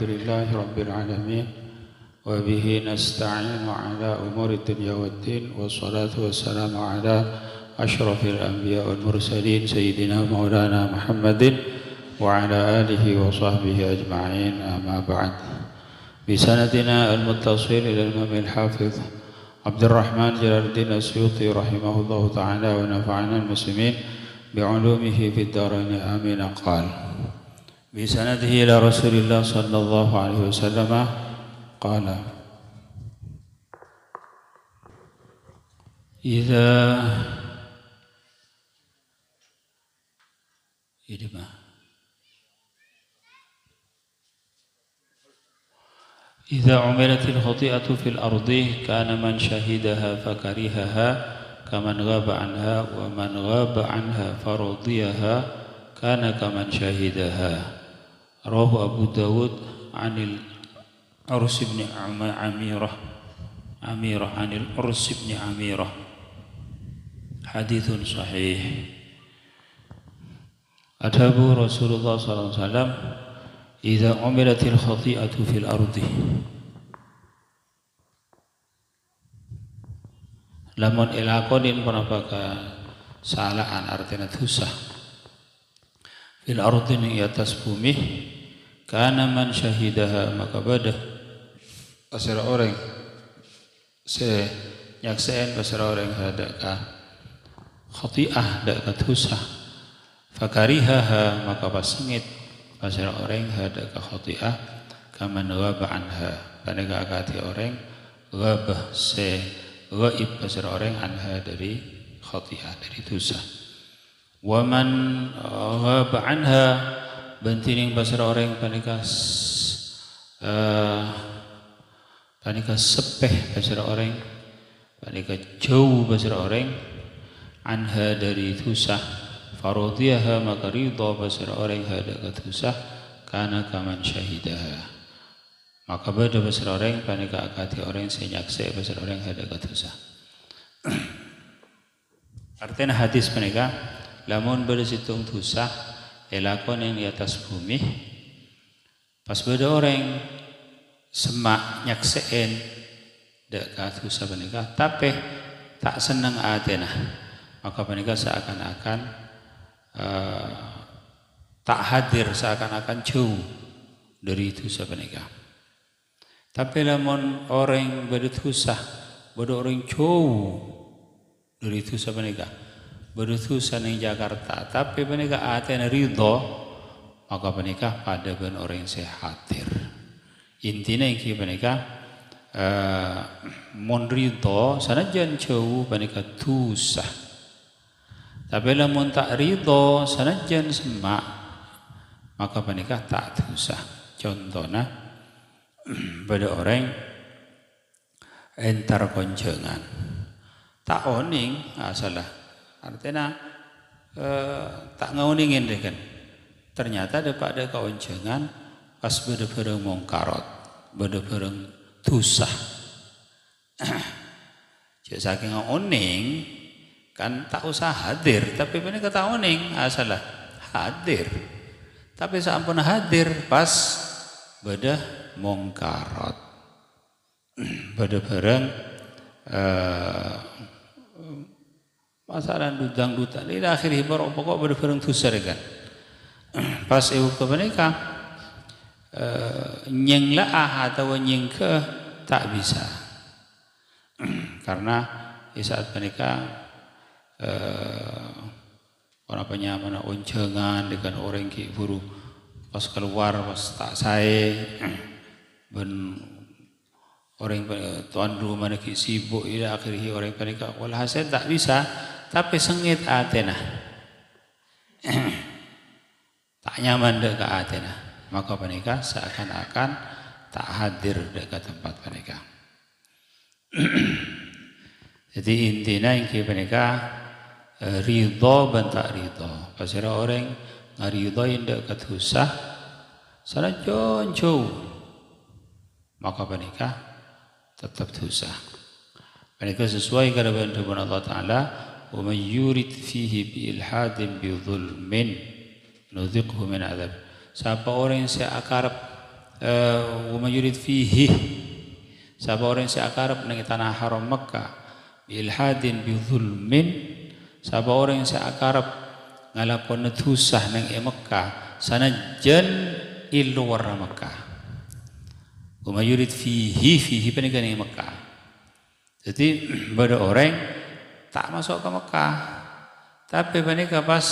لله رب العالمين وبه نستعين على أمور الدنيا والدين والصلاة والسلام على أشرف الأنبياء والمرسلين سيدنا مولانا محمد وعلى آله وصحبه أجمعين أما بعد بسندنا المتصل إلى الإمام الحافظ عبد الرحمن جلال الدين السيوطي رحمه الله تعالى ونفعنا المسلمين بعلومه في الدارين آمين قال بسنده إلى رسول الله صلى الله عليه وسلم قال إذا عملت الخطيئة في الأرض كان من شهدها فكرهها كمن غاب عنها ومن غاب عنها فرضيها كان كمن شهدها رواه أبو داود عن العرس بن عميرة عن العرس بن عميرة حديث صحيح. Adhabu Rasulullah sallallahu alaihi wasallam idza umilatil khati'atu fil ardi lamun ilakonin panapaka salaan artinya dosa fil ardi ning atas bumi kana man syahidaha maka badah pasira orang se nyakseen pasira orang hadaka khati'ah dak dosa fakarihaha maka pasengit pasira orang hadaka khati'ah kaman ghaba anha panega akati orang ghabah se ghaib pasira orang anha dari khati'ah dari dosa waman ghaba anha bentining pasira orang panega sepeh pasira orang panega jauh pasira orang anha dari dosa farodhiyaha maka ridha pasira orang hadaka dosa kana kaman syahidaha maka beda pasira orang paneka akati orang senyakse pasira orang hadaka dosa. Artinya hadis paneka lamun beda situng dosa elakon yang di atas bumi pas beda orang semak nyakseen deka dosa paneka tapi tak senang atena maka paneka seakan-akan tak hadir seakan-akan jauh dari dosa mereka. Tapi lamun orang berdosa, orang jauh dari dosa mereka, berdosa di Jakarta, tapi mereka atena ridho, maka mereka pada ben orang yang hadir. Intinya yang mereka mon ridho, sanajan jauh mereka dosa. Tapi lamun tak ridho sanajan semak maka panikah tak dosa. Contohnya pada orang entar konjengan tak oning salah artinya tak ngauningin deh kan ternyata ada konjengan pas beda bareng mongkarot beda bareng dosa jadi saking ngaoning kan tak usah hadir tapi bener kata oning salah hadir tapi sampun hadir pas beda mongkarot beda bareng masalah dudang-dudang ini akhir hibar pokok beda bareng dosa kan pas ibu ke mereka nyenglaah atau nyengke tak bisa karena di saat mereka orang penyamana uncengan dengan orang ki buru pas keluar pas tak saya ben orang tuan rumah ki sibuk ila akhirnya orang mereka walhasil tak bisa tapi sengit atena tak nyaman dekat atena maka mereka seakan-akan tak hadir dekat tempat mereka. Jadi intinya yang mereka ridho dan tak ridho. Pasal orang ngarido indak ketusah, sana jauh, maka mereka tetap dosa. Mereka sesuai kepada firman Allah Taala, "Wa may yurid fihi bi ilhadin bi dhulmin nudhiqhu min adzab." Siapa orang yang seakarab wa may yurid fihi sapa orang sing akarep nang tanah haram Mekah ilhadin bi zulmin sapa orang sing akarep ngalakon dosa nang Mekah sanajan iluar Mekah wa may yurid fihi panikan nang Mekah. Jadi pada orang tak masuk ke Mekah tapi panika pas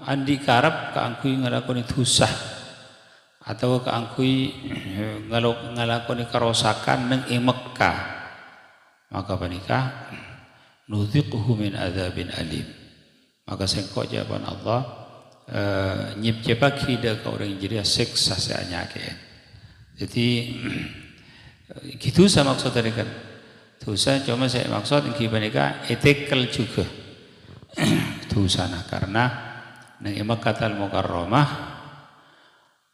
andi karep kaangkui ngalakoni dosa atau keangkui ngalakoni kerosakan nang Mekah maka panika nudziquhu min adzabin alim maka sengkok jawaban Allah nyipcepaki dah ka orang jadi seksa seanyake. Jadi gitu sama maksud tadi kan dosa cuma saya maksud iki panika etikal juga dosa karena nang Makkahul Mukarramah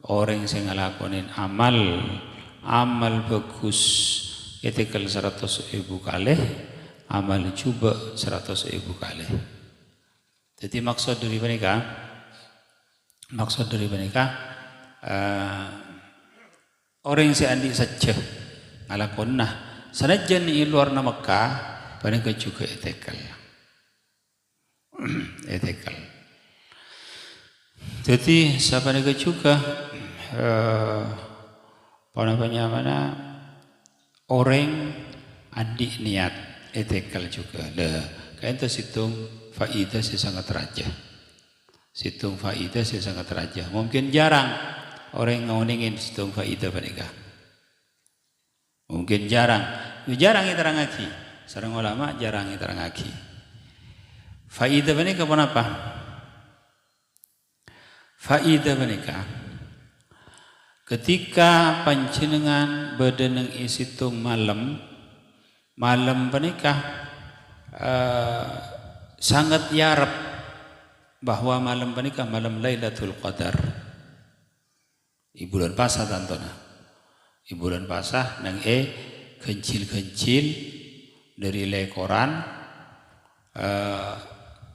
orang yang ngelakonin amal bagus etikal 100.000 kali amal coba 100.000 kali. Jadi maksud dari mereka orang yang seandi saja ngalakon sanajan di luar Mekah panika juga etikal. Jadi siapa nih juga orang andi niat etikal juga lah kain tersitung faidah sangat raja mungkin jarang orang ngoningin situng faidah panika mungkin jarang diterangaki sareng ulama jarang diterangaki faidah panika kenapa faidah panika ketika panjenengan badaneng isitung malam panika sangat yarep bahwa malam panika malam Lailatul Qadar bulan pasah tantona bulan pasah nang kencil dari lekoran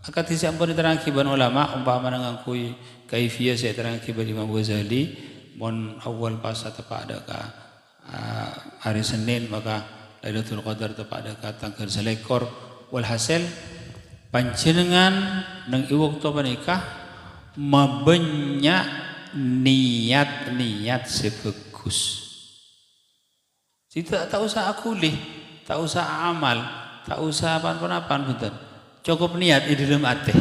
akad disampun diterangki ban ulama umpama ngangkui kaifiyah saya terangki ban Imam Ghazali mon awal pasah tepat ada ka hari Senin maka Lailatul Qadar tepat ada ka tanggal selekor walhasil panjenengan nang iwaktu panika mabanyak niat sebagus. Tak usah akulih, tak usah amal, tak usah apa-apa betul. Cukup niat di dalam hati.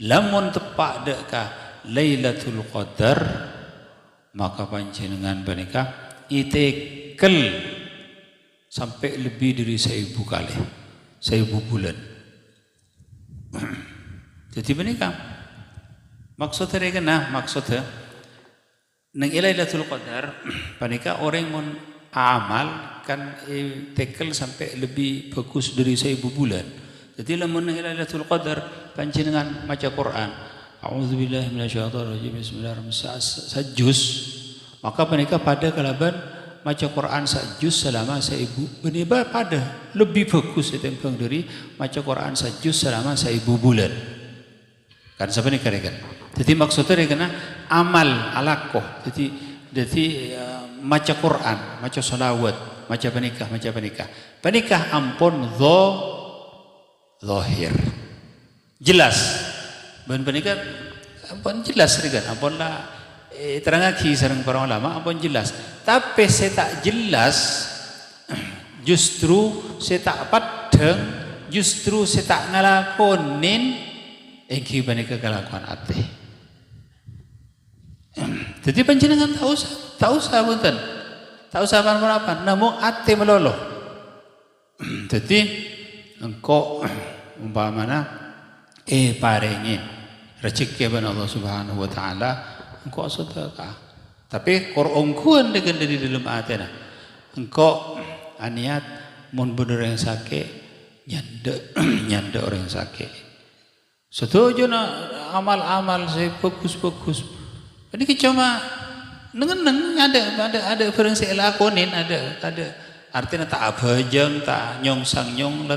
Lamun tepak deka Lailatul Qadar maka panjenengan panika itekel sampai lebih dari 1000 kali, 1000 bulan. Jadi panika maksudnya kena maksudnya nang Lailatul Qadar panika orang mun amal kan tekel sampai lebih bagus dari 1000 bulan. Jadi lamun nang Lailatul Qadar panjenengan maca Quran a'udzubillahi minasyaitonirrajim bismillahirrahmanirrahim sajus maka panika pada kalaban maca Quran sajus selama 1000 beniba pada lebih bagus timbang dari maca Quran sajus selama 1000 bulan. Kan siapa nih kan? Jadi maksudnya kena amal alakoh. Jadi maca Quran, maca salawat, maca panikah. Panikah ampun zahir. Jelas. Ben panikah ampun jelas kan? Ampun lah terangaki sareng para ulama ampun jelas. Tapi saya tak jelas justru saya tak padeng, justru saya tak ngalakonin iki panikah kelakuan ate. Jadi panjenengan tak usah punten. Tak usah apa-apa, namun ate meloloh. Jadi engkau umpamana parengin rezeki ban Allah Subhanahu wa taala engkau sedekah. Tapi korongkuan dengan dari dalam atena. Engkau aniat mun bener yang sakit nyanda orang yang sakit. Setuju na amal-amal saya bagus-bagus. Ini cuma neng ada barang saya lakonin ada artinya tak abajang tak nyongsang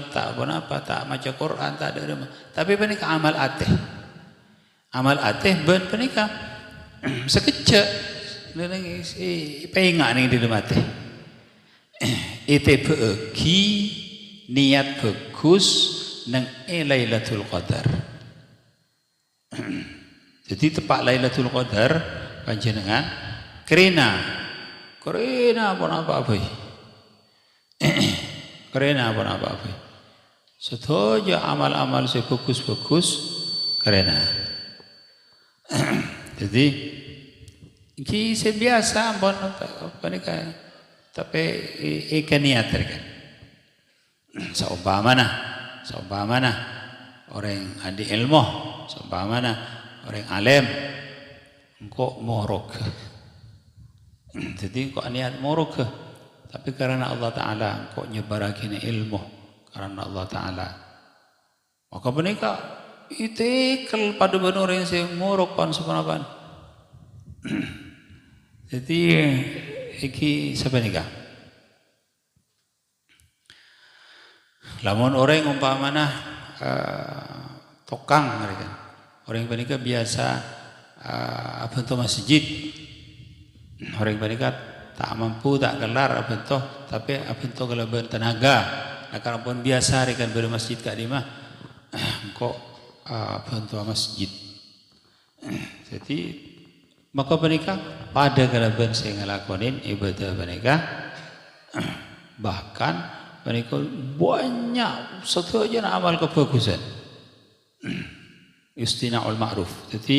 tak apa tak maca Quran tak ada. Tapi panika amal ateh ben panika sekejap nang pengak ning di mati. Ite begi niat bagus nang Lailatul Qadar. Jadi tepak Lailatul Qadar panjenengan kerena apa-apa. Kerena apa-apa. Sedaya amal-amal saya bagus-bagus kerana. Jadi iki biasa ampun apa nika tapi ikan niat kan. Seumpama orang ahli ilmu, seumpama orang alim engkau morok. Jadi engkau niat morok tapi karena Allah Ta'ala engkau nyebaragini ilmu karena Allah Ta'ala maka menika itikal pada benar yang saya morok pan sepenapan. Jadi iki siapa nikah lamun orang umpamana tokang mereka orang menikah biasa bentuk masjid orang menikah tak mampu tak gelar bentuk tapi bentuk kelebihan tenaga karena pun biasa rekan bermasjid kak dimah kok bentuk masjid jadi maka menikah pada kelebihan saya ngelakonin ibadah menikah bahkan menikah banyak satu aja amal kebagusan istina'ul ma'ruf jadi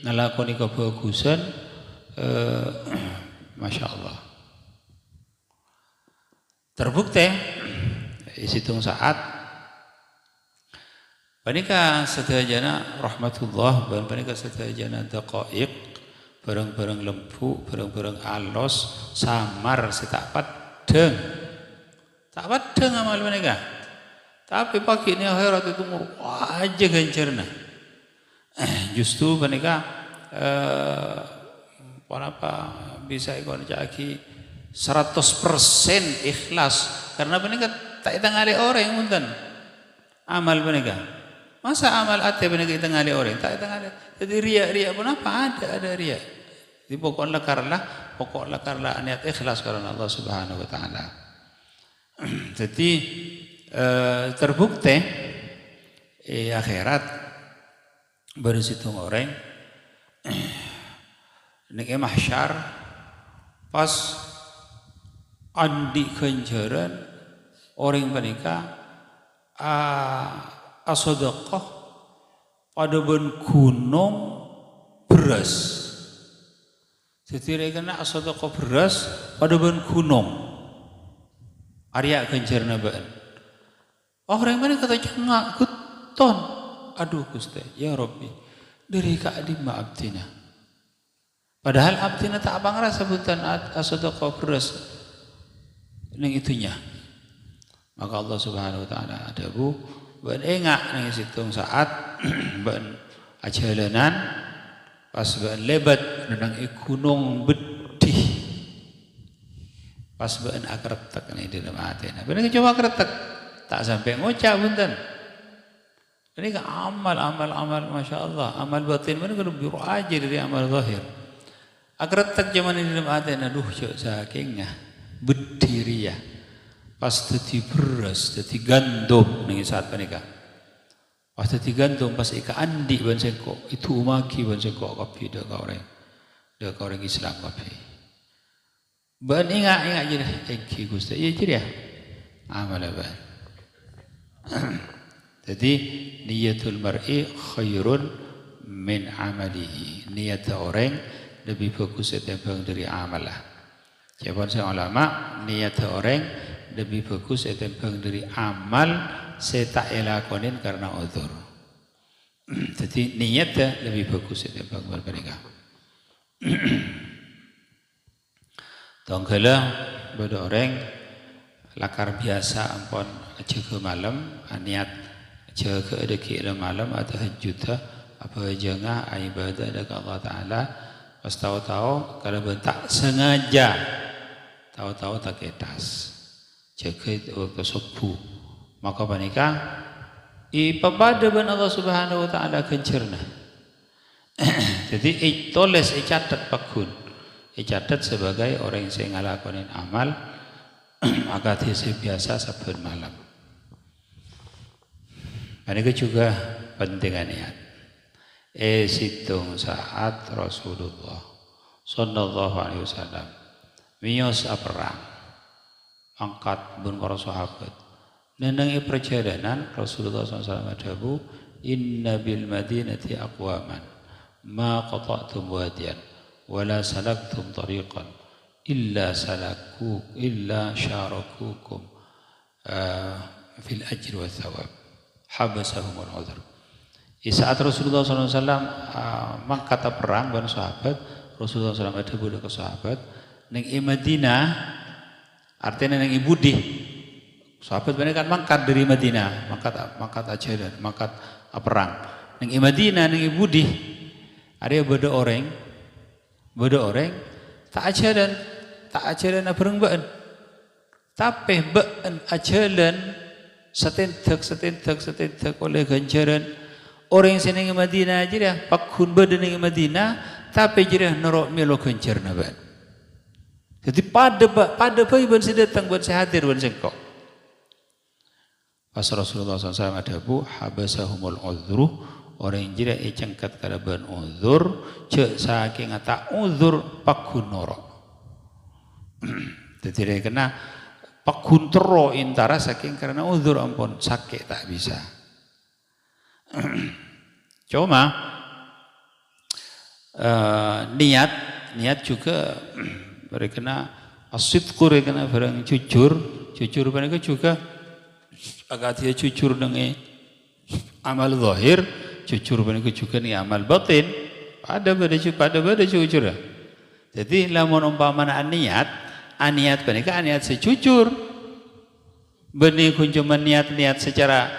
ngelakoni kebagusan Masya Allah terbukti hitung saat panika sedayana rahmatullah dan panika sedayana daqaiq barang-barang lembu barang-barang alos samar setak padeng amal panika tapi pagi ini akhirat itu aja ganjarna justru panika kenapa bisa ikon jaki 100% ikhlas karena menikah tak itangali orang munten amal menikah masa amal ate menikah itangali orang tak itangali jadi riak pun apa ada riak di pokoknya karena niat ikhlas karena Allah Subhanahu Wa Taala jadi terbukti akhirat baru situ orang nek mahsyar pas andi ganjaran orang menikah asadaqah pada ben gunung beras jadi rekana asadaqah beras pada ben gunung Arya ganjarna baen orang menikah kata cengak guton aduh Gusti ya Rabbi dari ka'dim ma'abdina padahal abdina tak abang rasa bukan asadaqah beras ning itunya maka Allah Subhanahu Wa Taala ada bu ben engak ning situng saat ben ajalanan pas ben lebat nang gunung bedih pas ben akretek ning di dalam atena ben coba akretek tak sampai ngocak bunten ini kan amal Masya Allah amal batin mana kalau biru aja dari amal zahir akretek zaman ini dalam atena aduh cok sakingnya berdiri ya pas tadi beras tadi gandum nih saat menikah pas tadi gandum pas ika andi ban sengko itu umaki ban sengko kopi dah orang Islam kopi ban ingat je dah engki Gusti ya jadi ya amal apa jadi niatul mar'i khairun min amalihi niat orang lebih bagus ketimbang dari amalah jawaban saya ulama niat orang lebih bagus ketimbang dari amal saya tak elakonin karena udzur. Jadi niat lebih bagus ketimbang berpernikah. Tongkala pada orang lakar biasa ampun jaga malam niat jaga deki malam atau tahajud apa jangan ibadah dekat Allah Taala pas tahu-tahu kalau bentak sengaja tahu-tahu tak ketas jaga waktu subuh maka panika ipapada ban Allah Subhanahu Wa Taala kencerna Jadi tulis catat pakun. Catat sebagai orang yang saya ngalakonin amal maka biasa saben malam. Ini juga pentingnya niat. Situng saat Rasulullah sallallahu alaihi wasallam miyos perang angkat bun para sahabat. Neneng perjalanan Rasulullah SAW adabu inna bil madinati aqwaman ma qata'tum wadiyan wala salaktum tariqan illa syarakukum fil ajri wa thawab habasahumul udhr. Di saat Rasulullah SAW mangkat perang ban sahabat, Rasulullah SAW adabu ke sahabat neng Madinah artinya neng ibudi. Sahabat banyak kan mangkat dari Madinah, mangkat aja dan mangkat perang. Neng Madinah neng ibudi, ada beda orang tak aja dan bereng baan, tapi baan aja dan setentek oleh ganjaran orang yang seneng Madinah aja dah, pakhun beda neng Madinah, tapi jadi nerok melo ganjar naban. Jadi pada ban saya datang ban saya hadir ban saya kok. Pas Rasulullah SAW ada habasahumul udhru orang yang jira cengkat kada ban udhur cek saking ata udhur pakun norok. Jadi dia kena pakun tero intara saking karena udhur ampun sakit tak bisa. Cuma niat juga mereka kena asidqu kena barang jujur mereka juga agak dia jujur dengan amal zahir, jujur mereka juga nih amal batin. Pada jujur. Jadi lamun umpamana niat mereka niat sejujur. Benih kunjungan niat secara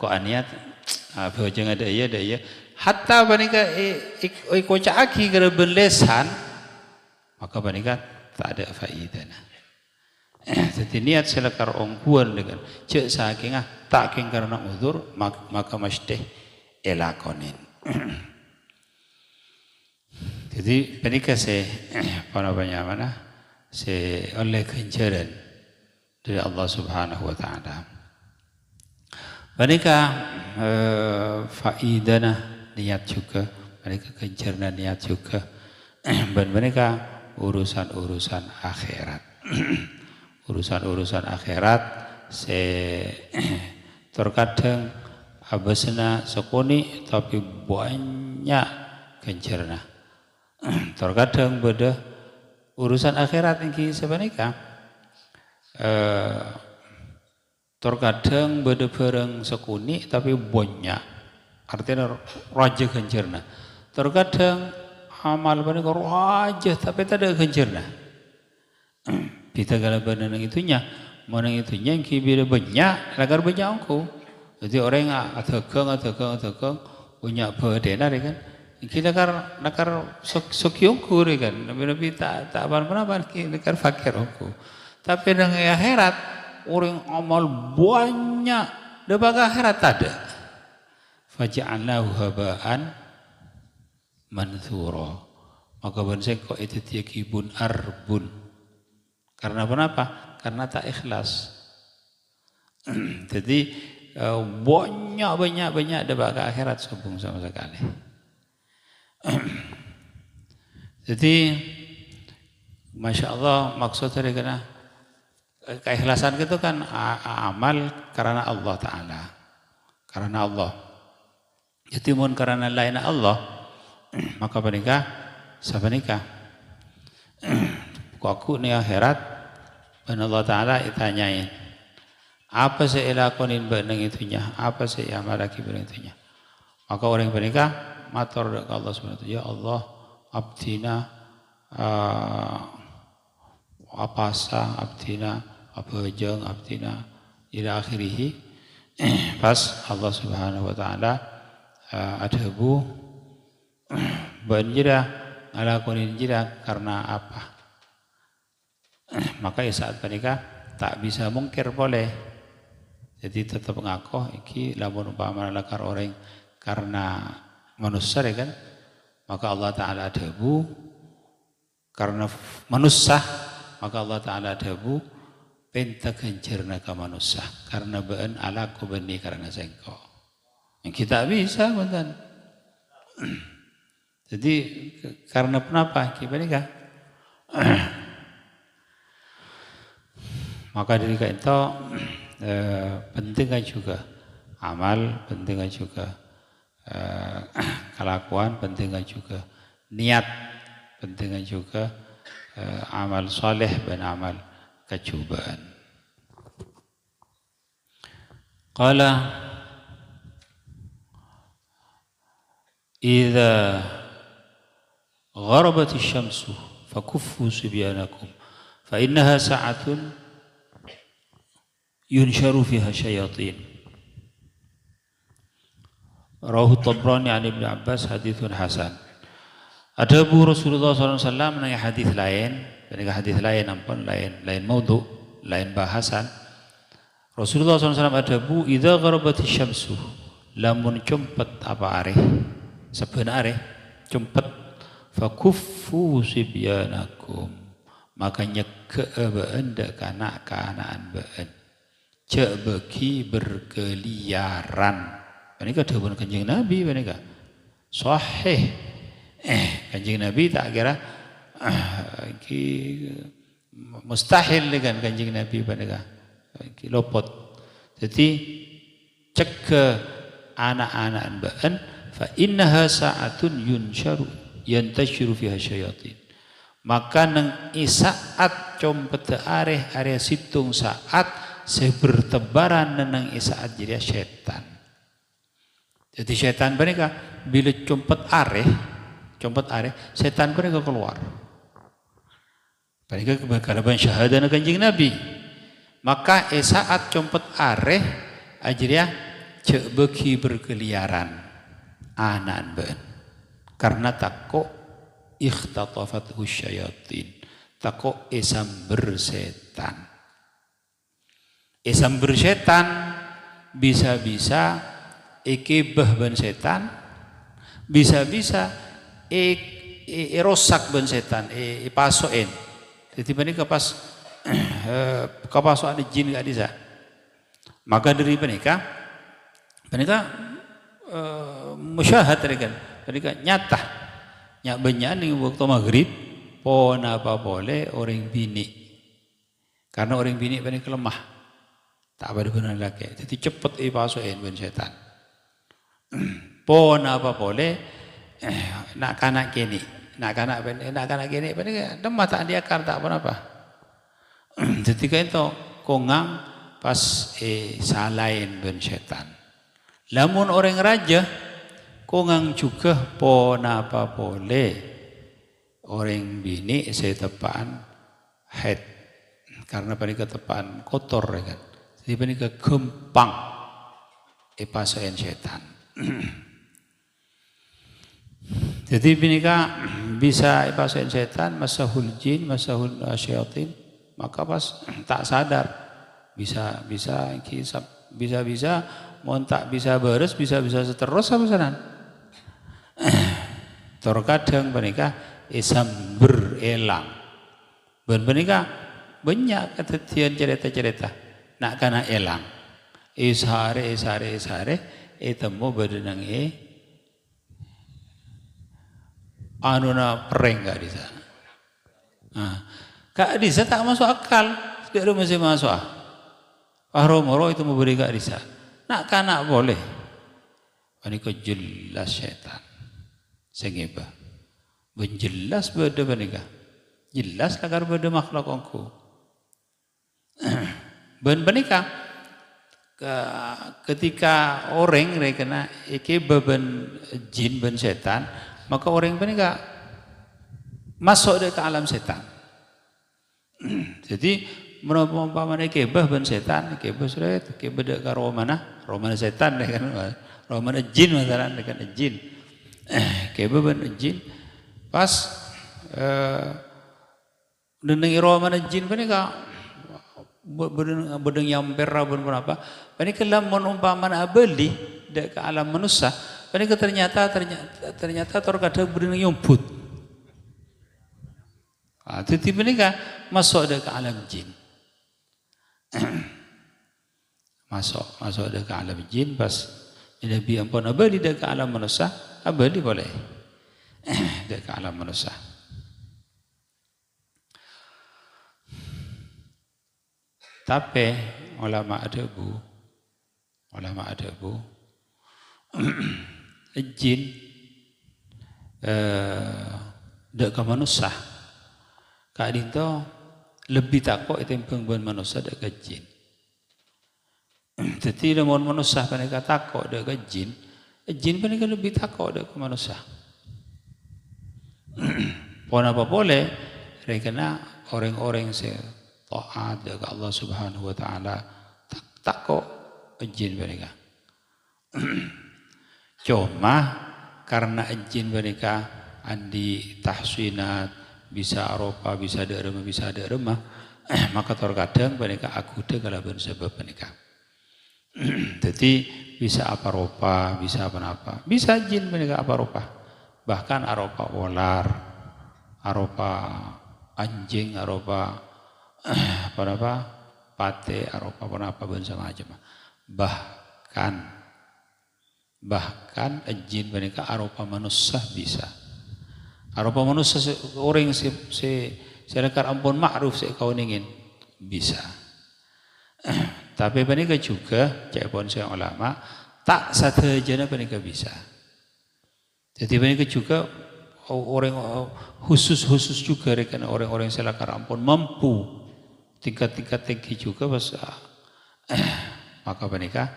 kok niat apa jangan ada ya. Hatta mereka kocak aki gara berlesan maka mereka tak ada faedahnya. Jadi niat selekar ongkuan dengan cek saking tak king karena uzur maka mesti elakonin. Jadi penikah oleh ganjaran dari Allah Subhanahu wa taala. Penikah faedahnya niat juga, mereka ganjaran niat juga. Dan mereka urusan akhirat. Urusan akhirat terkadang abasna sekoni tapi banyak ganjarna. Terkadang beda urusan akhirat ini sebenarnya terkadang beda bareng sekuni tapi banyak artinya raja ganjarna. Terkadang amal mereka raja tapi tak ada ganjarna. Kita kalau benar itunya, mana itunya yang kibir banyak, agar banyak angku. Jadi orang yang tegang, punya berdenar kan. Kita nakar sokiungku kan, tapi tak apa-apa nakar fakir angku. Tapi dengan akhirat orang amal banyak, depan akhirat ada. Faja'alnahu haba'an manthura. Maka bangsa kok itu tiakibun arbun. Karena kenapa? Karena tak ikhlas. Jadi banyak debat ke akhirat sombong sama sekali. Jadi Masya Allah maksudnya karena keikhlasan itu kan amal karena Allah Ta'ala. Karena Allah. Jadi mun karena lain Allah maka menikah sabanikah. Aku nih akhirat dan Allah Ta'ala ditanyain apa saya lakonin beneng itunya, apa saya amal lagi beneng itunya. Maka orang yang menikah matur ke Allah SWT, ya Allah abdina apasa abdina abajang abdina ila akhirih. Pas Allah Subhanahu wa Ta'ala adabu banjira ngalakonin jira karena apa? Maka saat menikah tak bisa mungkir boleh. Jadi tetap ngakoh iki lamun umpama lakar orang karena manusia kan maka Allah Ta'ala debu. Karena manusia, maka Allah Ta'ala debu penta kencirna ke manusia. Karena beun alaku beni karena sengko. Yang kita bisa betul. Jadi karena kenapa? Gimana? Maka dari itu penting juga amal, penting juga kelakuan, penting juga niat, penting juga amal soleh dan amal kecubaan. Qala idza gharabat asy-syamsu fakuffu sibyanakum fa innaha sa'atun yunsharu fiha syayatin. Rawahu Tabrani an Ibnu Abbas haditsun hasan. Ada bu Rasulullah SAW mengenai hadis lain, lain maudhu, lain bahasan. Rasulullah SAW ada bu idza gharabatis syamsu lamun cumpet apa areh sabeuna areh cumpet fakuffu sibyanakum maka nyekeubeun da kana kanaan beun cek beki berkeliaran. Ini dawuh Kanjeng Nabi menika. Sahih. Kanjeng Nabi tak kira mustahil dengan Kanjeng Nabi menika. Lopot. Jadi cek ke anak-anak beun fa innaha sa'atun yantashiru fiha syayatin. Maka nang isaat compet area situng saat sebertebaran nang isaat jadi setan. Jadi setan mereka bila compet areh, setan mereka keluar. Mereka berkalaban syahadah Kanjeng Nabi. Maka saat compet areh ajaria cek beki berkeliaran anak beun. Karena takut ikhtatafathu syayatin. Takut esam bersetan. Esam bersetan bisa-bisa ikibah ben setan, bisa-bisa rosak ben setan, pasoin. Jadi ini kapas kapasokan jin gak bisa. Maka dari mereka musyahad mereka nyata nyak benyani waktu maghrib pon apa boleh orang bini. Karena orang bini mereka lemah. Tak ada benar lagi. Jadi cepat pasoin ben setan. Pon apa boleh nak kanak kini demam tak diakar tak apa. Jadi kan itu kongang pas salain ben setan. Lamun orang raja kongang juga pon apa boleh orang bini saya tepaan head karena pada tepaan kotor kan. Jadi pada gempang pasoin setan. Jadi binika bisa pasoin setan, masahul jin, masahul syayatin, maka pas tak sadar bisa mau tak bisa beres, bisa seterus apa sanan. Terkadang binika isam berelang. Ben binika banyak kejadian cerita-cerita nak kana elang. Isare temu berenang anuna pereng gak bisa. Kak bisa tak masuk akal. Tidak masih masuk. Romoro itu memberi gak bisa. Nak kanak boleh. Ini kau jelas setan. Sengeba. Benjelas beda menikah. Jelas lagar beda makhluk aku. Ben menikah. Ketika orang kena beban jin ben setan, maka orang mereka masuk ke alam setan. Jadi menumpamana kebah ben setan, kebah sudah kebah dek karo mana setan kan, romana jin masalah dengan jin. Kebah ben jin pas neneng romana jin mereka bedeng yang berabun apa. Ini kalau menumpamana abeli dek ke alam manusia, Mereka ternyata terkadang beri nyumput. Jadi mereka masuk ke alam jin. masuk ke alam jin pas Nabi ampun abadi ke alam manusia, abadi boleh. Ke alam manusia. Tapi ulama adabu jin dek ke manusia kak dinto lebih takut timbang ban manusia dek ke jin. Jadi namun manusia mereka takut dek ke jin mereka lebih takut dek ke manusia. Pon apa boleh karena orang-orang taat kepada Allah Subhanahu wa taala takut jin mereka. Cuma karena jin mereka andi tahsinat bisa aropa bisa ada remah maka terkadang mereka aku kalaban sebab mereka. Jadi bisa apa ropa bisa apa bisa jin mereka apa ropa bahkan aropa ular aropa anjing aropa apa pate aropa apa sama aja bahkan jin mereka aropa manusia bisa aropa manusia orang lekar ampun ma'ruf kau ingin bisa. Tapi mereka juga cekpon saya ulama tak sahaja mereka bisa. Jadi mereka juga orang khusus juga rekan orang-orang yang lekar ampun mampu tingkat-tingkat tinggi juga maka mereka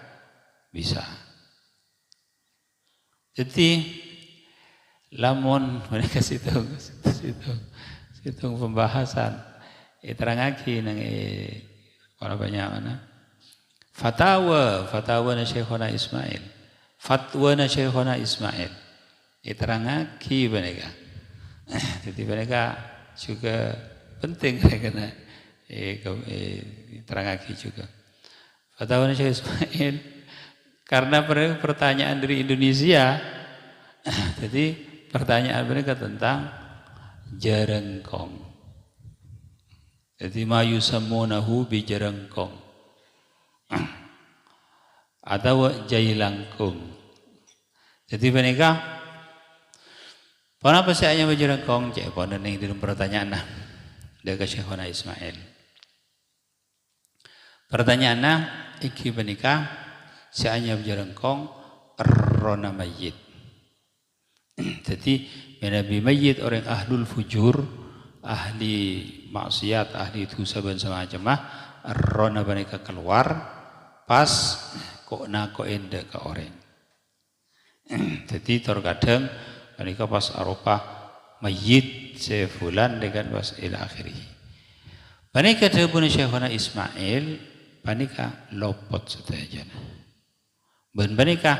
bisa. Jadi lamun mereka situng pembahasan terangaki nang para banyak mana fatwa Syekhona Ismail terangaki mereka. Jadi mereka juga penting karena terangaki juga fatwa Syekh Ismail karena pertanyaan dari Indonesia. Jadi pertanyaan mereka tentang jarengkong. Jadi ma yusammunahu bi jarengkong atau jailangkung. Jadi mereka kenapa saya hanya berjarengkong? Cek pada ning dalam pertanyaan nah dari Syekhona Ismail. Pertanyaan nah iki menikah saya hanya berjarengkong rona mayit. Jadi Nabi mayit orang ahlul fujur, ahli maksiat, ahli dosa dan semacamnya, rona mereka keluar pas kok ende ke orang. Jadi terkadang mereka pas aropa mayit sefulan dengan pas ila akhiri. Mereka terhubung Syekhona Ismail, mereka lopot saja. Dan mereka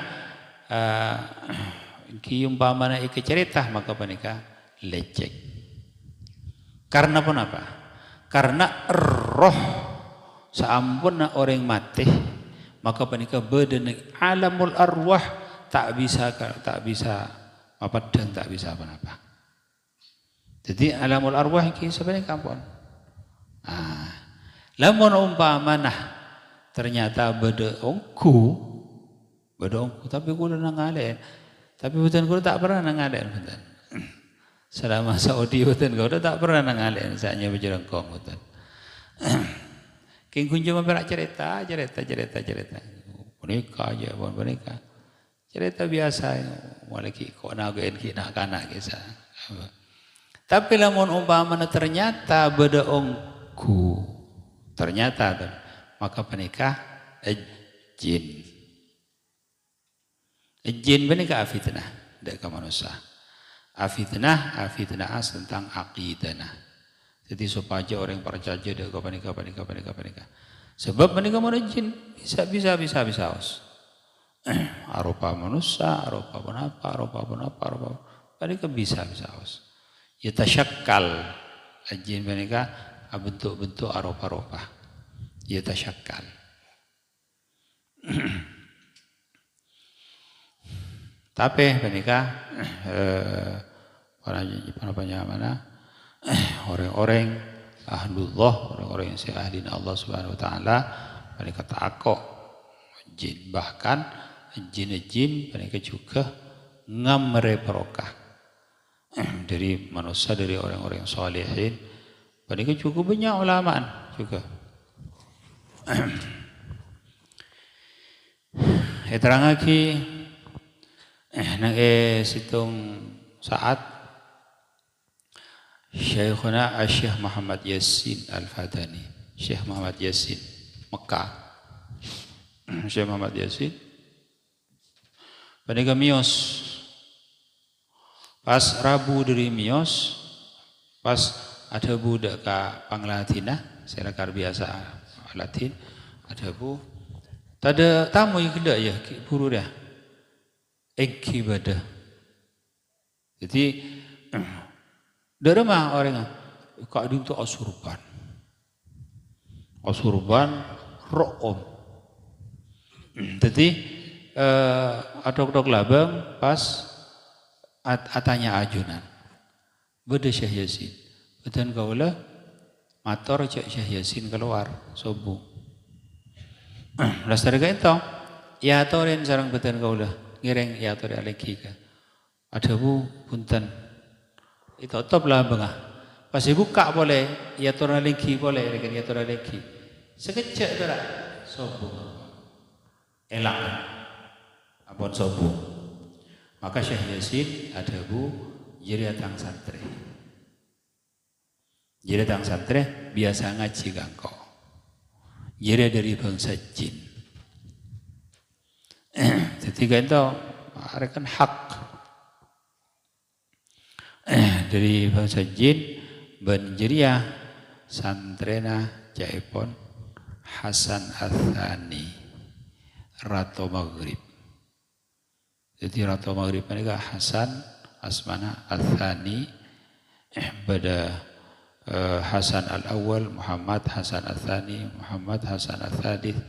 kiumpamana ike cerita maka mereka lecek. Karena apa? Karena roh seampun orang mati maka mereka berdenang alamul arwah tak bisa apa dan tak bisa apa-apa. Jadi alamul arwah ini sebenarnya kampun. Lamun umpamana ternyata beda ongku tapi kudu nangalen. Tapi bukan kau tak pernah nangalen bukan. Selama Saudi bukan kau tak pernah nangalen. Saya berjerengkong bukan. King kunjung memberak cerita. Menikah aja pun menikah. Cerita biasa. Malaki kau nagain kina kanak kisah. Tapi lamun umpamana ternyata beda ongku. Ternyata maka penikah jin. Jin menikah fitnah dari manusia. Fitnah tentang aqidana. Jadi supaya orang percaya dari panika. Sebab menikah mana jin bisa us. Arupa manusia, arupa apa. Panika bisa us. Yatasyakkal jin menikah bentuk-bentuk arupa. Yatasyakkal. Tapi menikah para orang-orang ahlullah, orang-orang yang ahli Allah Subhanahu wa taala, mereka takok jin, bahkan jin-jin mereka juga ngamre barokah dari manusia, dari orang-orang yang salihin. Mereka juga banyak ulamaan juga. Terang lagi nang situng saat Syekhuna Syekh Muhammad Yasin Al-Fadani, Syekh Muhammad Yasin Mekah. Syekh Muhammad Yasin pada mios pas Rabu dari mios, pas ada budak ke Panglatina, selakar biasa Latin, ada bu, tada tamu yang kena ya, buru dah, ibadah. Jadi dari mana orang kak di itu asurban room. Jadi adok-dok labang pas atanya ajunan, beda Syekh Yasin, bedan kaulah mator cek Syekh Yasin keluar subuh. Lastar itu, ya toren sarang bedan kaulah ngireng ya tori aleki ka. Ada bu punten. Itu top lah bengah. Pas buka boleh, ya tora lagi boleh, rekan ya tora lagi. Sekejap tu lah, sombong, elak, abon sombong. Maka Syekh Yasin ada bu, jadi datang santri. Jadi datang santri biasa ngaji gangko. Jadi dari bangsa jin. Jadi itu, rekan hak. Dari bangsa jin Banjiriah santrena jaipon Hasan Athani Ratu Maghrib. Jadi Ratu Maghrib mereka Hasan Asmana Athani pada Hasan Al-Awwal Muhammad Hasan Athani Muhammad Hasan Athadith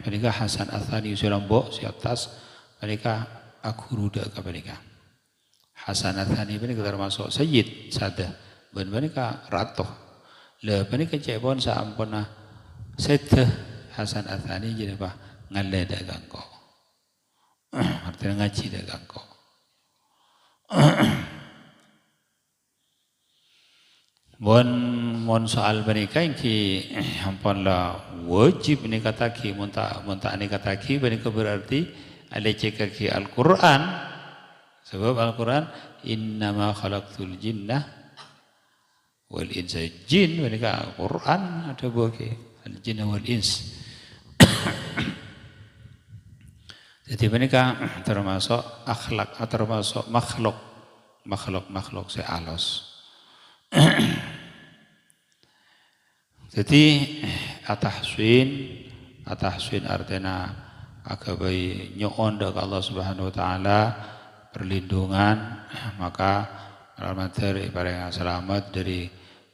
mereka Hasan Athani Surambok si atas mereka aku ruda ke mereka Hasan Athani ini termasuk Sayyid Sadah dan mereka ratuh le mereka cebon saampuna Sayyid Hasan Athani jadi apa ngalle dagang kok artinya ngaji dagang kok mon soal mereka yang ki ampun lah wajib ini kata ki munta ini kata ki mereka berarti ada cekaki Al-Quran. Sebab Al-Quran innama khalaqtul jinnah wal insa jin mereka Al-Quran ada buah ke al-jinnah wal ins. Jadi mereka termasuk akhlak atau termasuk makhluk sealos. Jadi atahswin artinya agabai nyoon dak Allah Subhanahu wa taala perlindungan maka materi barang selamat dari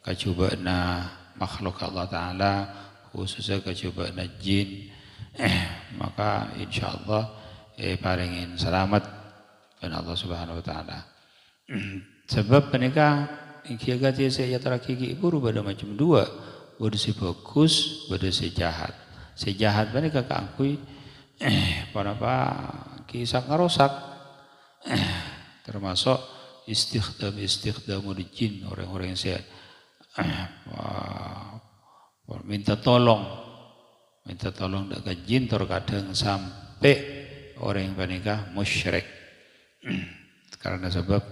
kecobaan makhluk Allah taala khususnya kecobaan jin maka insyaallah paringin selamat dan Allah Subhanahu wa taala. Sebab mereka kiaga saya tarakiki buru pada macam dua, bada si bagus, bada si jahat. Si jahat mereka keangkui apa kisah ngarosak termasuk istikhdamul jin orang-orang yang saya minta tolong dekat jin terkadang sampai orang yang menikah musyrik karena sebab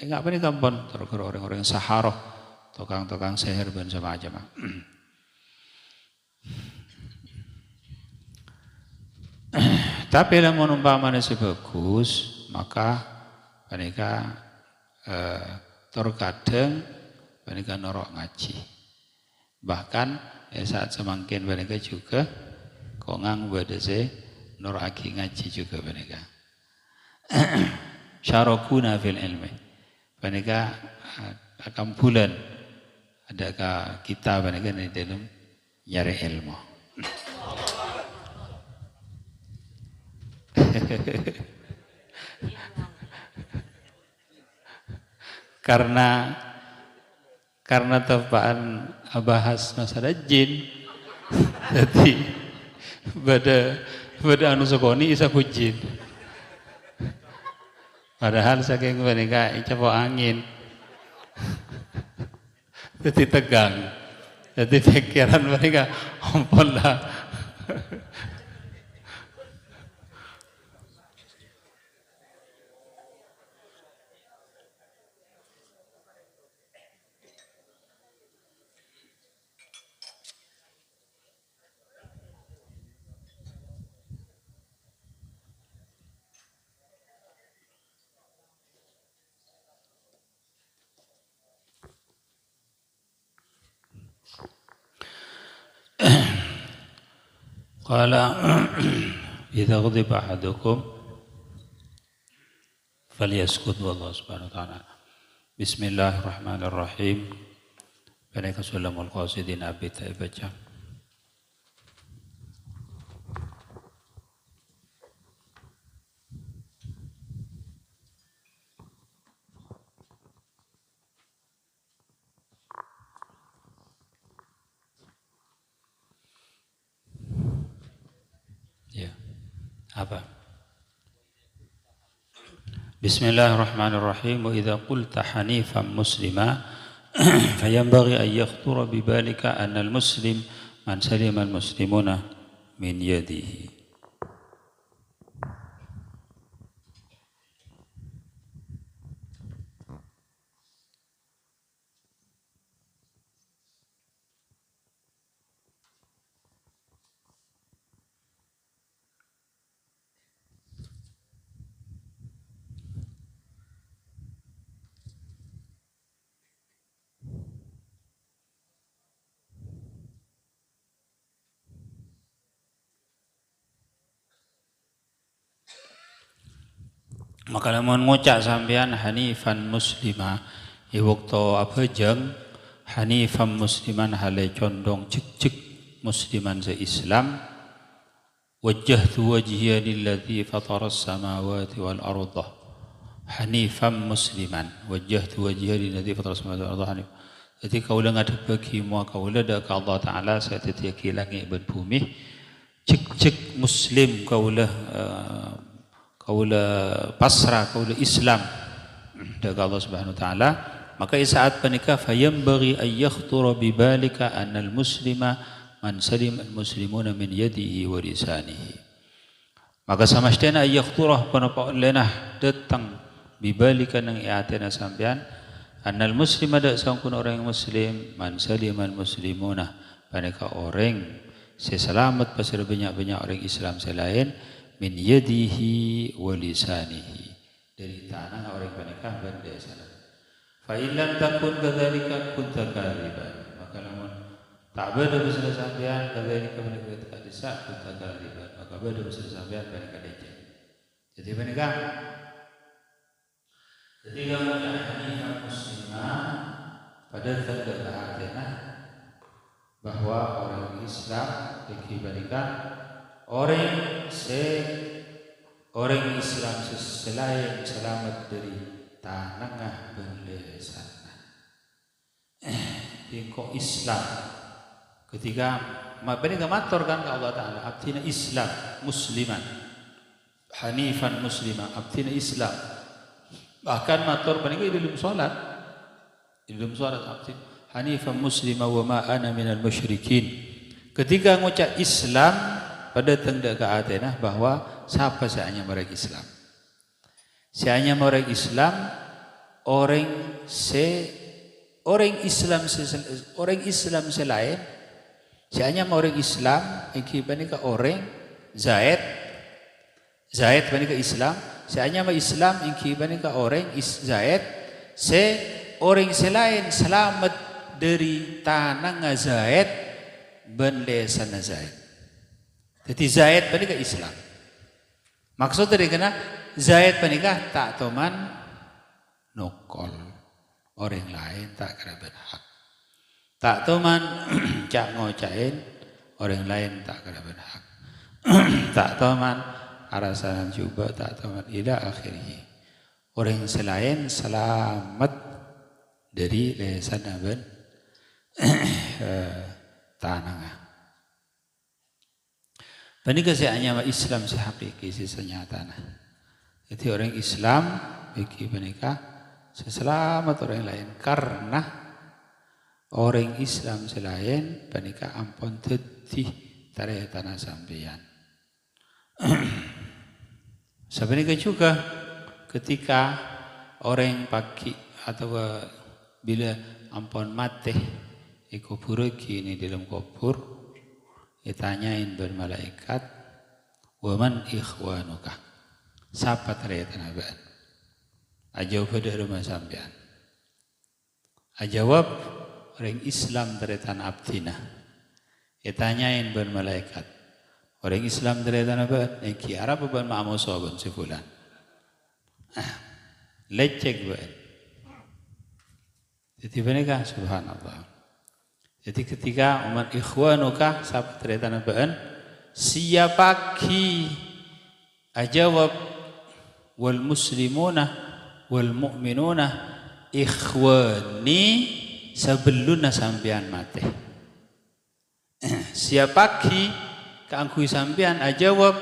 enggak menikah pun terkadang orang-orang yang saharoh tukang-tukang sihir dan semacam. Tapi lamun umpamane sebagus maka mereka terkadang mereka norok ngaji. Bahkan saat semakin mereka juga kongang badase noraki ngaji juga mereka. Syarakuna fil ilmi. Mereka akan bulan adakah kita mereka di dalam nyari ilmu. karena tepaan bahas masalah jin. Jadi pada anu sokoni isa ku jin. Padahal saking menika capo angin. Jadi tegang. Jadi pikiran mereka ampun lah. Qala idza ghadiba ahadukum falyaskut wallahu subhanahu wa ta'ala. Bismillahirrahmanirrahim. Baik sallamul qasidin abi baca. Ya. Apa? Bismillahirrahmanirrahim. Wa idza qulta hanifan muslima fayanbaghi an yakhthura bi balika anna al-muslim man salima al-muslimuna min yadihi. Maka lamun ngucap sampean hanifan muslima iwaktu apa jeng hanifan musliman hale condong cek musliman se Islam wajjahtu wajhiya lilladzi fataras samawati wal arda hanifan musliman wajjahtu wajhiya lilladzi fataras samawati wal arda hanif. Jadi kaula ngadepeki moal kaula da ka Allah taala satetiaki langit dan bumi cek muslim kaula pasrah kaula Islam dari Allah Subhanahu wa taala, maka saat menikah fayambaghi ay yakhthura bi balika annal muslima man salima al muslimuna min yadihi wa lisanihi. Maka samastena ay yakhthura panapa lenah datang bi balika nang iatina sampean annal muslima da sangkun orang muslim man salima al muslimuna paneka orang seselamat pasal banyak-banyak orang Islam selain min yadihi wa lisanihi dari tangan orang menikah dan sana. Fa illam takun kadzalika kunta kaliban. Maka lamun tak beda besar sampean kadzalika menikah tak desa kunta kaliban. Maka beda besar sampean menikah deja. Jadi menikah ketika menikah muslimah pada tanda bahwa orang Islam dikibarikan orang Islam selain selamat dari tanah belesan. Tingkok Islam ketika mereka matur kan ke Allah Taala abdina Islam musliman hanifan musliman abdina Islam bahkan matur mereka di dalam salat abdina hanifan musliman wa ma ana minal musyrikin. Ketika ngucap Islam pada tanda keatenah bahwa siapa seanya mereka Islam. Seanya mereka Islam orang Islam selain seanya orang Islam ikiban ke orang Zaid bani ke Islam seanya Islam ikiban ke orang Zaid orang selain selamat dari tanah Zaid ben lesan Zaid. Jadi Zaid menikah Islam. Maksud dari kena Zaid menikah tak toman nukol orang lain tak kena berhak. Tak toman cak ngocain orang lain tak kena berhak. Tak toman arasanan juga tak tamat ila akhirnya. Orang selain selamat dari lesan aban tanah. Ini kesehatannya Islam sehakiki senyatana. Jadi orang Islam bagi mereka seselamat orang lain karena orang Islam selain mereka ampun tetih tarik tanah sampeyan. Sebenarnya juga ketika orang pagi atau bila ampun mati kubur ini dalam kubur ditanyain bermalaikat waman ikhwanuka siapa ternyata nabaan ajawab pada rumah sampean ajawab orang Islam ternyata abdina ditanyain bermalaikat orang Islam ternyata nabaan iki Arab ban ma'amu sahabat sebulan lecek baan jadi mereka subhanallah. Jadi ketika umat ikhwanuka sahabat ternyata nabaan siapa ki ajawab wal muslimuna wal mu'minuna ikhwani sebelumna sampean mati. Siapa ki keangkui sampean ajawab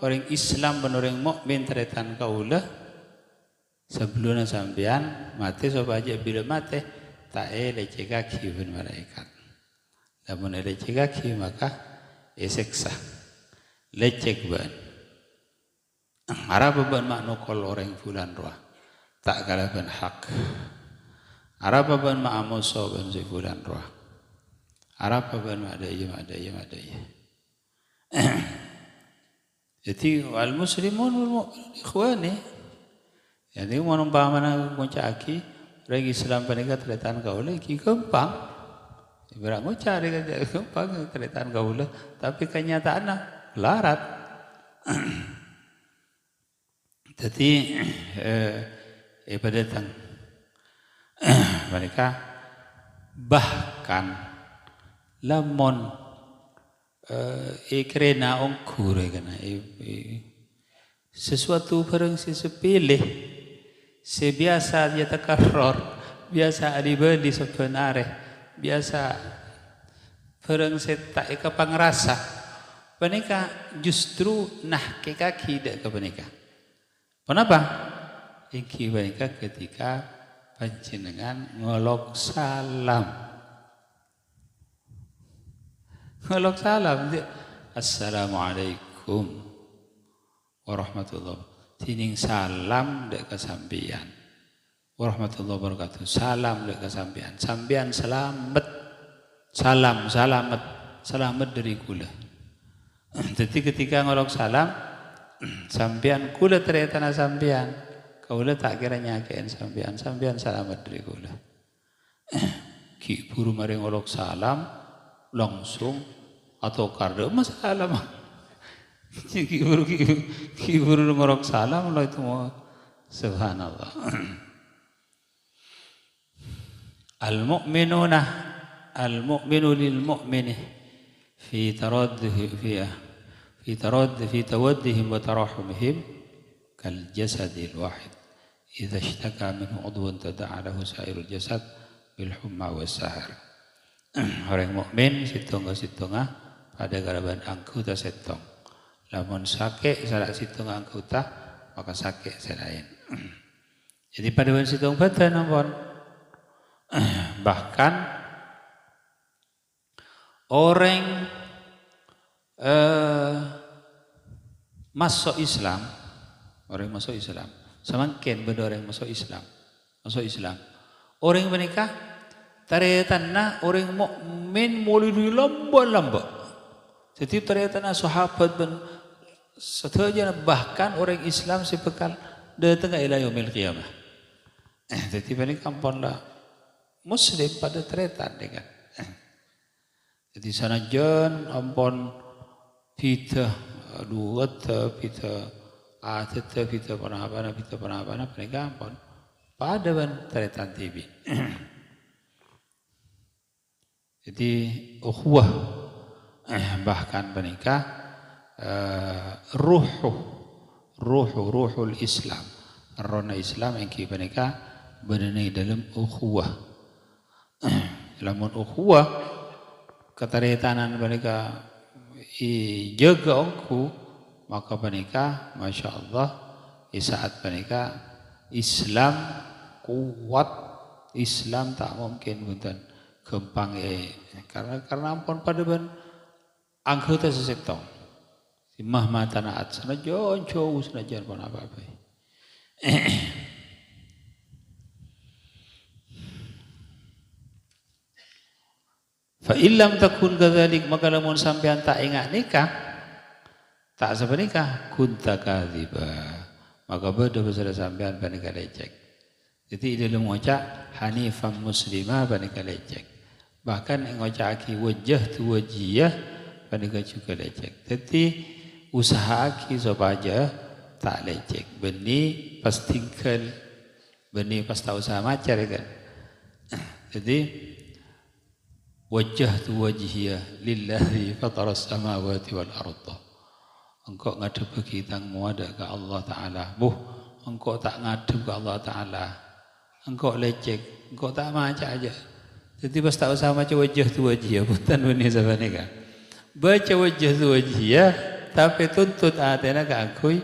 orang Islam dan orang mukmin ternyata kaulah sebelumna sampean mati sapa aja bila mati tak lecek kaki pun malaikat. Namun lecek kaki maka seksa lecek ban Arab ban makna kol orang fulan roh tak kalah ban hak Arab ban ma'amuso ban si fulan roh Arab ban madaya jadi al muslimun wal ikhwani jadi mau paman ngoncaki orang Islam panika terletan kau lagi gampang ibarat cari gampang terletan gaula tapi kenyataannya larat. Jadi pada datang mereka bahkan lamun ikrena ongkur kana sesuatu barang sepele sebiasa dia takarror biasa adibali sebenarnya biasa barang setak eka pangrasa panika justru nah ke kaki dak ke panika kenapa iki panika ketika panjenengan ngolok salam assalamualaikum warahmatullahi tining salam dak kasampian warahmatullahi wabarakatuh. Salam dak kasampean. Sampean selamat. Selamat dari kula. Jadi ketika ngolok salam sampean kula ternyata sampean. Kaula tak kira nyakein sampean selamat dari kula. Ki buru mari ngolok salam langsung atau karena masalah. Ki buru ngolok salam lo itu mau subhanallah. المؤمن للمؤمن في تودهم وتراحمهم كالجسد الواحد إذا اشتكى منه عضو تداعى له سائر الجسد بالحمى والسهر. Orang mukmin sitonga pada garaban angku ta setong. Lamun sakit sarak situng angku ta maka sakit selain. Jadi pada wan sitong badan ampun bahkan orang masuk Islam semakin benar orang masuk Islam orang menikah taretanna orang mukmin mulai lamba jadi taretanna sahabat ben setuju bahkan orang Islam sebekal datang ila yaumil qiyamah jadi menikah ampun lah Muslim pada tretan dengan. Jadi sanajan ampun pita duat pita atet pita panabana mereka ampun pada ban tretan TV. Jadi ukhuwah bahkan menikah ruh ruhul Islam. Rona Islam yang kibanika berenai dalam ukhuwah. Lamun ukhuwah ketaritanan mereka jaga ongku maka mereka Masya Allah di saat mereka Islam kuat, Islam tak mungkin bunten gempang karena ampun pada ben anggota sesektor simah mata naat senajan jauh senajan pun apa-apa. Fa illam takun kadzalik maka lamun sampean tak ingat nikah tak sampai nikah kunta kadziba maka beda besar sampean panika lecek. Jadi dalam ngoca hanifan muslimah panika lecek. Bahkan ngoca aki wajah tu wajiyah panika juga lecek. Jadi usaha aki supaya tak lecek. Beni pas tinggal beni pas tak usaha macar kan. Jadi wajjahtu wajhiya lillahi fataras samawati wal arda. Engkau ngadep kitangmu ada ke Allah Ta'ala. Engkau tak ngadep ke Allah Ta'ala. Engkau lecek. Engkau tak maca aja. Jadi pas tak usah maca wajjahtu wajhiya. Bukan ini sabane kan. Baca wajjahtu wajhiya. Tapi tuntut artinya keakui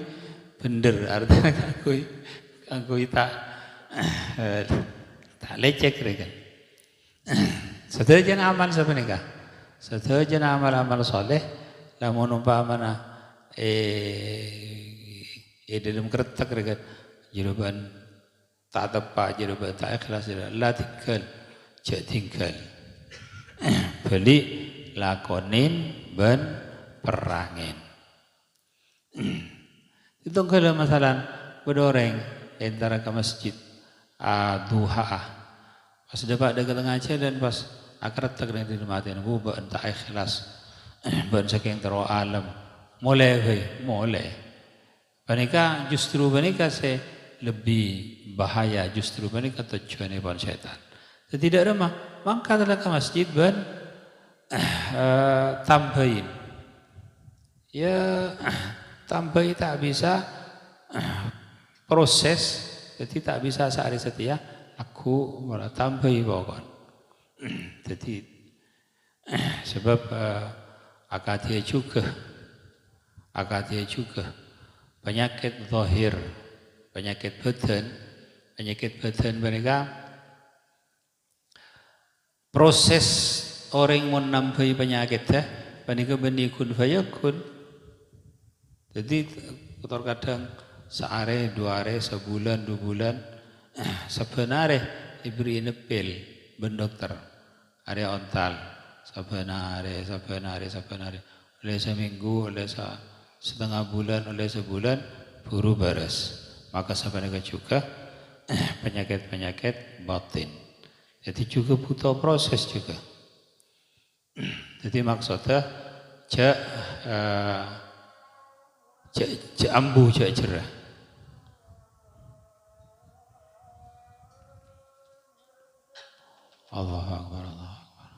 bener. Artinya keakui tak lecek kan. Sedajan amal sebenarnya, sedajan amal-amal soleh, lamun umpamana dalam keretak rekat jawaban tak tepat, jawaban tak ikhlas, la tinggal, cek tinggal, beli lakonin ben perangin. Itu kalau masalah berdoreng antara ke masjid duha, pas dapat dekat tengah dan pas akarat tak dengan di mati nabu entah ikhlas ban saking tero alam mulai panika justru panika se lebih bahaya justru panika tujuannya ban setan tidak ramah maka telah ke masjid ban tambahin ya tambahin tak bisa proses jadi tak bisa sehari setia aku malah tambahin pokok. Jadi sebab akadia juga penyakit zahir, penyakit badan mereka proses orang mau nambahi penyakit mereka benih kun fayakun. Jadi kadang sehari, 2 hari, sebulan, 2 bulan sebenarnya diberi nepil ben dokter. Area ontal, saban hari, oleh seminggu, oleh setengah bulan, oleh sebulan, buru beres. Maka sebenarnya juga penyakit-penyakit batin. Jadi juga butuh proses juga. Jadi maksudnya cek ambu cek cerah. Allahu Akbar, Allahu Akbar.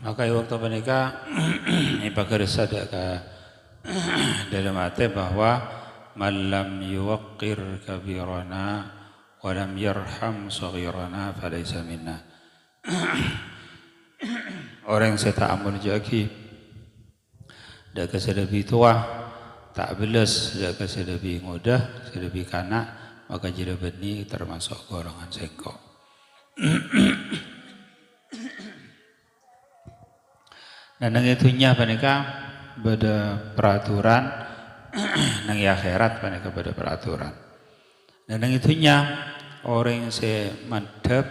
Maka waktu menikah ibagar sadaka dalam arti bahwa malam yuwaqqir kabirana walam yarham saghirana falaysa minna. Orang yang saya ta'amul jaki dak kesedabi tua tak belas dak kesedabi mudah sedabi kanak maka jira beni termasuk golongan sengkok. Dan yang itunya panika pada peraturan nang akhirat panika pada peraturan. Dan yang itunya orang yang saya madhab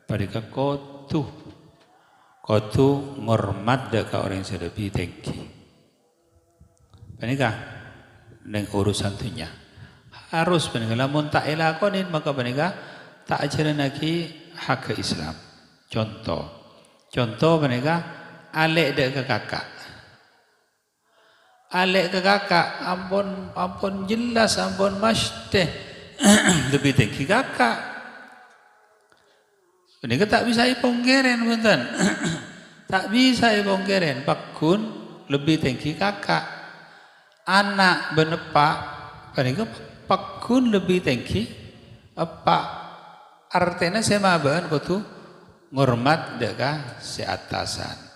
panika kotu ngormat deka orang yang saya lebih tinggi. Panika nang urusan tunya harus panika lamun tak elakonin maka panika tak ajaran lagi hak ke Islam. Contoh panika alek dek ke kakak. Alek ke kakak, ampun jelas, ampun mesti lebih tinggi kakak. Ini tak bisa ipongkeren, punten. Tak bisa ipongkeren. Pakun lebih tinggi kakak. Anak benepak, ini pakun lebih tinggi. Apa artinya sama bahan kutu ngormat deka seatasan.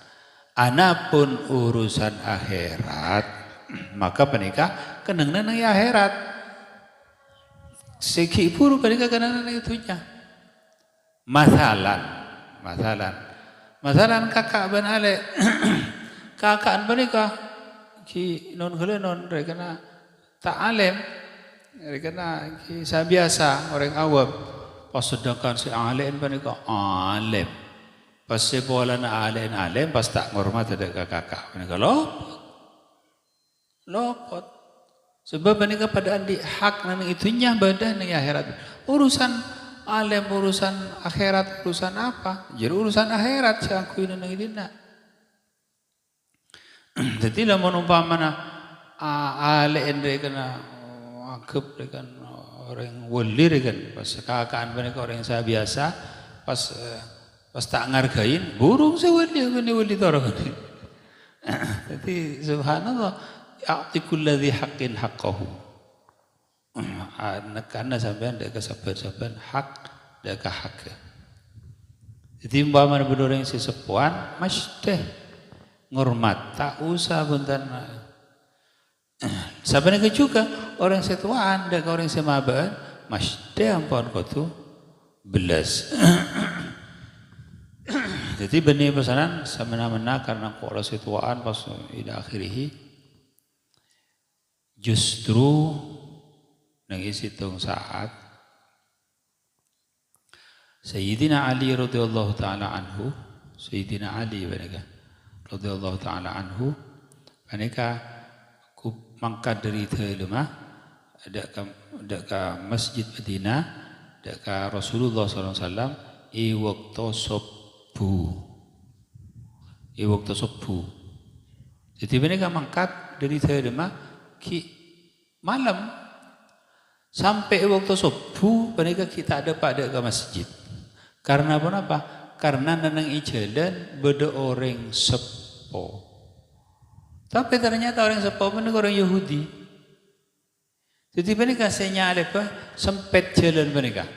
Anapun urusan akhirat, maka penikah kenang nang akhirat. Segi puru penikah kenang nang itunya. Masalan kakak ben ale, kakak penikah ki non kele non rekena tak alem, rekena ki biasa orang awam. Pas sedangkan si alem penikah alem. Pas sekolah na alem pas tak ngormat ada kakak. Mereka lopot. Sebab mereka pada andi hak nang itunya badan yang akhirat. Urusan alem, urusan akhirat, urusan apa? Jadi urusan akhirat saya akuin nang idina. Jadi lamun umpamana alem mereka kena anggap dengan orang wali kan pas kakaan mereka orang yang biasa pas tak ngargain burung sewali torong. Jadi subhanallah a'tikul ladzi haqqin haqqahu. Karena sampean dak kesabar-sabar hak dak hak. Jadi umpama bener yang sesepuan mesti ngormat tak usah buntan. Sabenarnya juga orang setuaan dak orang semaban mesti ampun kudu belas. Jadi benih pesanan semena-mena karena kalau situaan pas ila akhirih justru nang isitung saat Sayyidina Ali radhiyallahu taala anhu radhiyallahu taala anhu aneka ku mangkat dari telema ada ke Masjid Madinah ada ke Rasulullah sallallahu alaihi wasallam waktu subuh. Jadi mereka mangkat dari Telema ki malam sampai waktu subuh mereka kita ada pada ke masjid. Karena apa? Karena nanang ijalan beda orang sepo. Tapi ternyata orang sepo mereka orang Yahudi. Jadi mereka senyal apa sempet jalan mereka.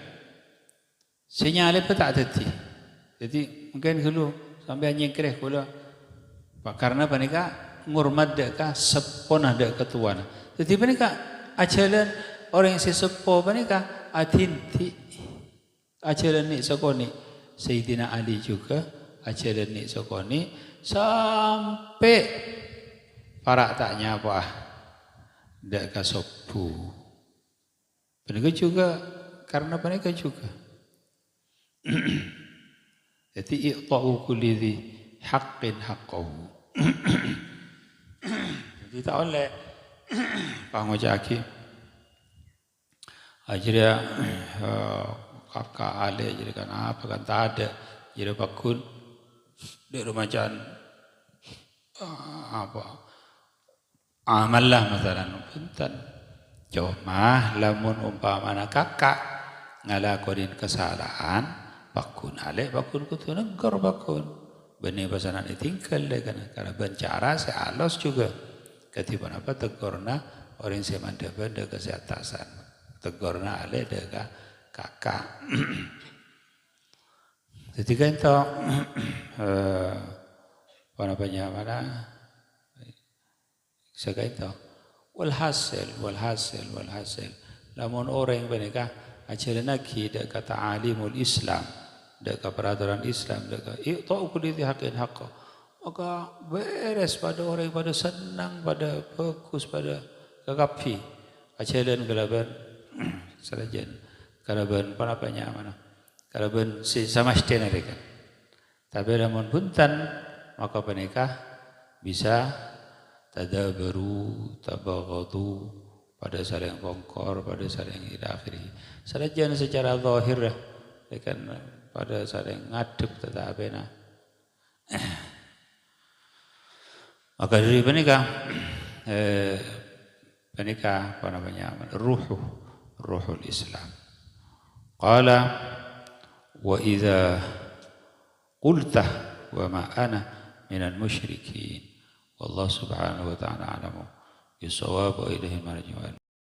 Senyal apa tak ada. Jadi mungkin dulu sampai nyengkreh kula. Karena mereka ngurmat deka sepona dek ketuan. Jadi mereka ajaran orang yang sesepo mereka atinti ajaran ni sokoni. Sayyidina Ali juga ajaran ni sokoni sampai para taknya apa dek sopu. Mereka juga karena mereka juga. Jadi iqta'u kulli dhi haqqin haqqahu. Jadi tak oleh pangojaki akhirnya kakak ale jadi kan apa kan tak ada jadi bakun di rumah jan apa amallah masalan punten cuma lamun umpamana kakak ngalakonin kesalahan bakun ale bakun kudu negor bakun benih pasanan tinggal deh karena bencara sealos juga ketiban apa tegorna orang semanda benda kesehatan tegorna ale deka kakak ketika itu apa namanya mana saya itu walhasil namun orang yang menikah ajalana kita kata alimul Islam deka peraturan Islam deka i'ta'u kulli dhi haqqin haqqah maka beres pada orang pada senang pada fokus pada kekapi ajalan galaban salajan galaban panapanya mana galaban sama stena mereka tapi namun punten maka penikah bisa tadabaru tabaghadu pada saling bongkor pada saling ila akhiri salajan secara zahir kan pada saling ngadep tetapi maka dari penikah apa namanya ruhul Islam qala wa idza qulta wa ma ana minal musyrikin wallahu subhanahu wa ta'ala alamu bisawab wa ilaihi marji'un